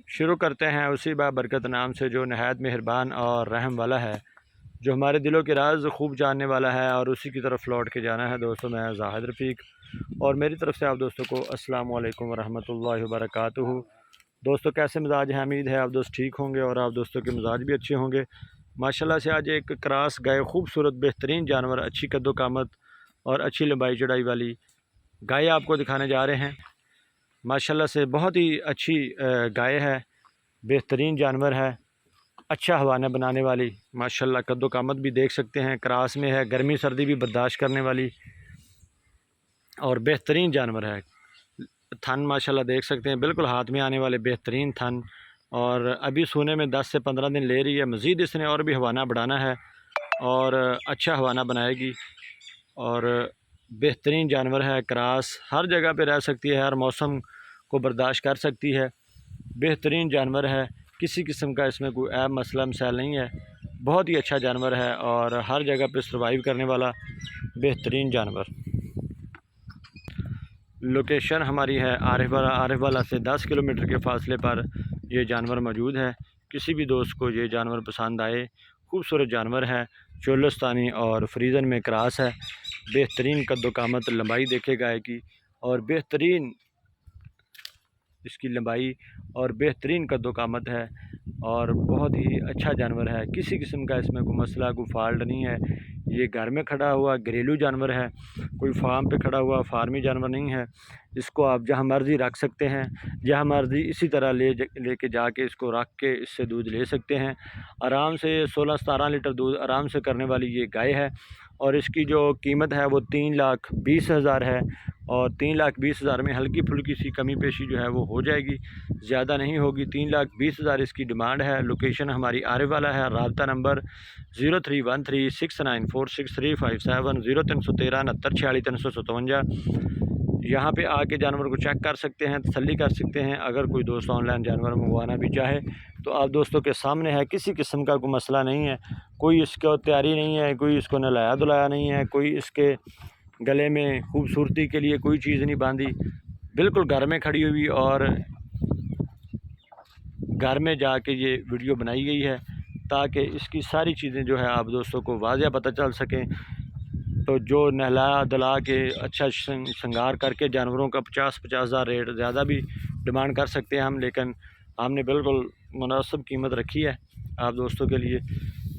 शुरू करते हैं उसी बाबरकत नाम से जो नहायत मेहरबान और रहम वाला है, जो हमारे दिलों के राज खूब जानने वाला है, और उसी की तरफ लौट के जाना है। दोस्तों, मैं ज़ाहिद रफ़ीक और मेरी तरफ से आप दोस्तों को अस्सलाम वालेकुम रहमतुल्लाहि व बरकातुहू। दोस्तों, कैसे मिजाज हैं? उम्मीद है आप दोस्त ठीक होंगे और आप दोस्तों के मिजाज भी अच्छे होंगे। माशाल्लाह से आज एक क्रॉस गाय, खूबसूरत बेहतरीन जानवर, अच्छी कद्दो कामत और अच्छी लंबाई चौड़ाई वाली गाय आपको दिखाने जा रहे हैं। माशाल्लाह से बहुत ही अच्छी गाय है, बेहतरीन जानवर है, अच्छा हवाना बनाने वाली। माशाल्लाह कद्दो कामत भी देख सकते हैं, क्रॉस में है, गर्मी सर्दी भी बर्दाश्त करने वाली और बेहतरीन जानवर है। थन माशाल्लाह देख सकते हैं, बिल्कुल हाथ में आने वाले बेहतरीन थन, और अभी सोने में 10 से 15 दिन ले रही है। मज़ीद इसने और भी हवाना बढ़ाना है और अच्छा हवाना बनाएगी, और बेहतरीन जानवर है। क्रॉस हर जगह पे रह सकती है, हर मौसम को बर्दाश्त कर सकती है। बेहतरीन जानवर है, किसी किस्म का इसमें कोई ऐब मसला मसाइल नहीं है। बहुत ही अच्छा जानवर है और हर जगह पे सर्वाइव करने वाला बेहतरीन जानवर। लोकेशन हमारी है आरिफवाला से 10 किलोमीटर के फ़ासले पर ये जानवर मौजूद है। किसी भी दोस्त को ये जानवर पसंद आए, खूबसूरत जानवर है, चोलस्तानी और फ्रीज़न में क्रॉस है। बेहतरीन कद्दो कामत, लंबाई देखे गाय की, और बेहतरीन इसकी लंबाई और बेहतरीन कद्दो कामत है, और बहुत ही अच्छा जानवर है। किसी किस्म का इसमें कोई मसला, कोई फॉल्ट नहीं है। ये घर में खड़ा हुआ घरेलू जानवर है, कोई फार्म पे खड़ा हुआ फार्मी जानवर नहीं है। इसको आप जहाँ मर्ज़ी रख सकते हैं, जहाँ मर्ज़ी इसी तरह लेके जाके इसको रख के इससे दूध ले सकते हैं। आराम से 16-17 लीटर दूध आराम से करने वाली ये गाय है, और इसकी जो कीमत है वो 3,20,000 है, और 3,20,000 में हल्की फुल्की सी कमी पेशी जो है वो हो जाएगी, ज़्यादा नहीं होगी। 3,20,000 इसकी डिमांड है। लोकेशन हमारी आरिफवाला है। रब्ता नंबर 031369463570 0313 69465357। यहाँ पे आके जानवर को चेक कर सकते हैं, तसल्ली कर सकते हैं। अगर कोई दोस्त ऑनलाइन जानवर मंगवाना भी चाहे तो आप दोस्तों के सामने है, किसी किस्म का कोई मसला नहीं है, कोई इसको तैयारी नहीं है, कोई इसको नलाया धुलाया नहीं है, कोई इसके गले में खूबसूरती के लिए कोई चीज़ नहीं बांधी। बिल्कुल घर में खड़ी हुई, और घर में जाके ये वीडियो बनाई गई है ताकि इसकी सारी चीज़ें जो है आप दोस्तों को वाज़ह पता चल सकें। तो जो नहला धुला के अच्छा श्रृंगार करके जानवरों का 50-50 हज़ार रेट ज़्यादा भी डिमांड कर सकते हैं हम, लेकिन हमने बिल्कुल मुनासिब कीमत रखी है आप दोस्तों के लिए।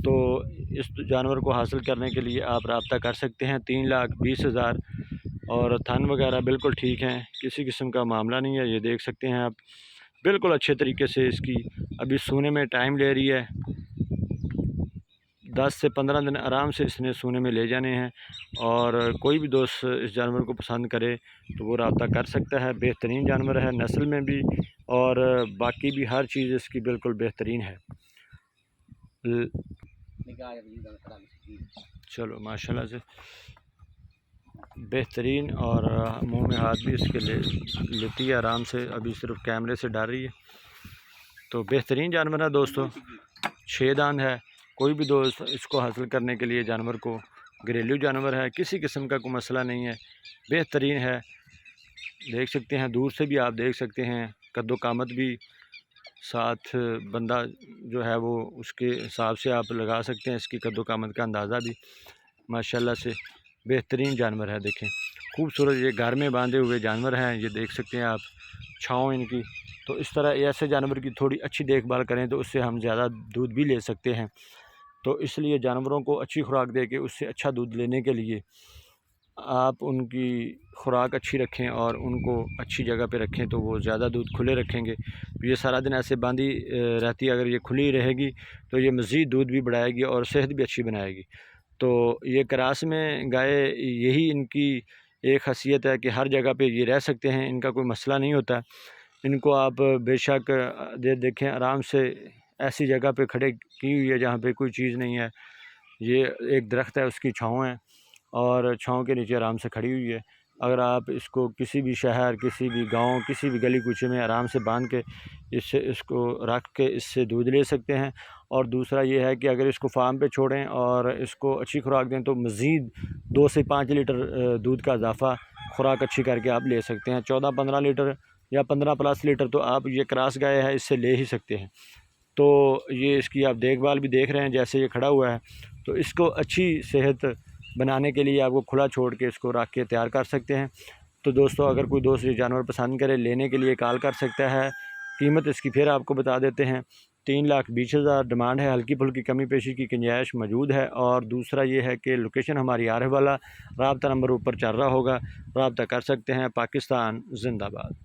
तो इस जानवर को हासिल करने के लिए आप रब्ता कर सकते हैं। 3,20,000, और थन वगैरह बिल्कुल ठीक हैं, किसी किस्म का मामला नहीं है। ये देख सकते हैं आप, बिल्कुल अच्छे तरीके से इसकी अभी सोने में टाइम ले रही है। 10 से 15 दिन आराम से इसने सोने में ले जाने हैं, और कोई भी दोस्त इस जानवर को पसंद करे तो वो रब्ता कर सकता है। बेहतरीन जानवर है, नस्ल में भी और बाकी भी हर चीज़ इसकी बिल्कुल बेहतरीन है। चलो माशाल्लाह से बेहतरीन, और मुंह में हाथ भी इसके लेती है आराम से, अभी सिर्फ कैमरे से डर रही है। तो बेहतरीन जानवर है दोस्तों, 6 दांत है। कोई भी दोस्त इसको हासिल करने के लिए, जानवर को घरेलू जानवर है, किसी किस्म का कोई मसला नहीं है, बेहतरीन है। देख सकते हैं, दूर से भी आप देख सकते हैं, कद्दो कामत भी साथ बंदा जो है वो उसके हिसाब से आप लगा सकते हैं इसकी कद्दो कामत का अंदाज़ा भी। माशाल्लाह से बेहतरीन जानवर है। देखें खूबसूरत, ये घर में बांधे हुए जानवर हैं, ये देख सकते हैं आप, छाँव इनकी। तो इस तरह ऐसे जानवर की थोड़ी अच्छी देखभाल करें तो उससे हम ज़्यादा दूध भी ले सकते हैं। तो इसलिए जानवरों को अच्छी खुराक दे के उससे अच्छा दूध लेने के लिए आप उनकी खुराक अच्छी रखें और उनको अच्छी जगह पे रखें, तो वो ज़्यादा दूध खुले रखेंगे। ये सारा दिन ऐसे बांधी रहती है, अगर ये खुली रहेगी तो ये मज़ीद दूध भी बढ़ाएगी और सेहत भी अच्छी बनाएगी। तो ये क्रॉस में गाय, यही इनकी एक ख़ासियत है कि हर जगह पे ये रह सकते हैं, इनका कोई मसला नहीं होता। इनको आप बेशक देखें आराम से ऐसी जगह पे खड़े की हुई है जहाँ पे कोई चीज़ नहीं है। ये एक दरख्त है, उसकी छाँव है, और छाँव के नीचे आराम से खड़ी हुई है। अगर आप इसको किसी भी शहर, किसी भी गांव, किसी भी गली कूचे में आराम से बांध के इसको रख के इससे दूध ले सकते हैं। और दूसरा ये है कि अगर इसको फार्म पे छोड़ें और इसको अच्छी खुराक दें तो मज़ीद 2 से 5 लीटर दूध का इजाफ़ा खुराक अच्छी करके आप ले सकते हैं। 14-15 लीटर या 15+ लीटर तो आप ये क्रॉस गाय है इससे ले ही सकते हैं। तो ये इसकी आप देखभाल भी देख रहे हैं, जैसे ये खड़ा हुआ है। तो इसको अच्छी सेहत बनाने के लिए आपको खुला छोड़ के इसको रख के तैयार कर सकते हैं। तो दोस्तों, अगर कोई दोस्त ये जानवर पसंद करे, लेने के लिए कॉल कर सकता है। कीमत इसकी फिर आपको बता देते हैं, 3,20,000 डिमांड है। हल्की फुल्की कमी पेशी की गुंजाइश मौजूद है। और दूसरा ये है कि लोकेशन हमारी आरह वाला, राब्ता नंबर ऊपर चल रहा होगा, राब्ता कर सकते हैं। पाकिस्तान जिंदाबाद।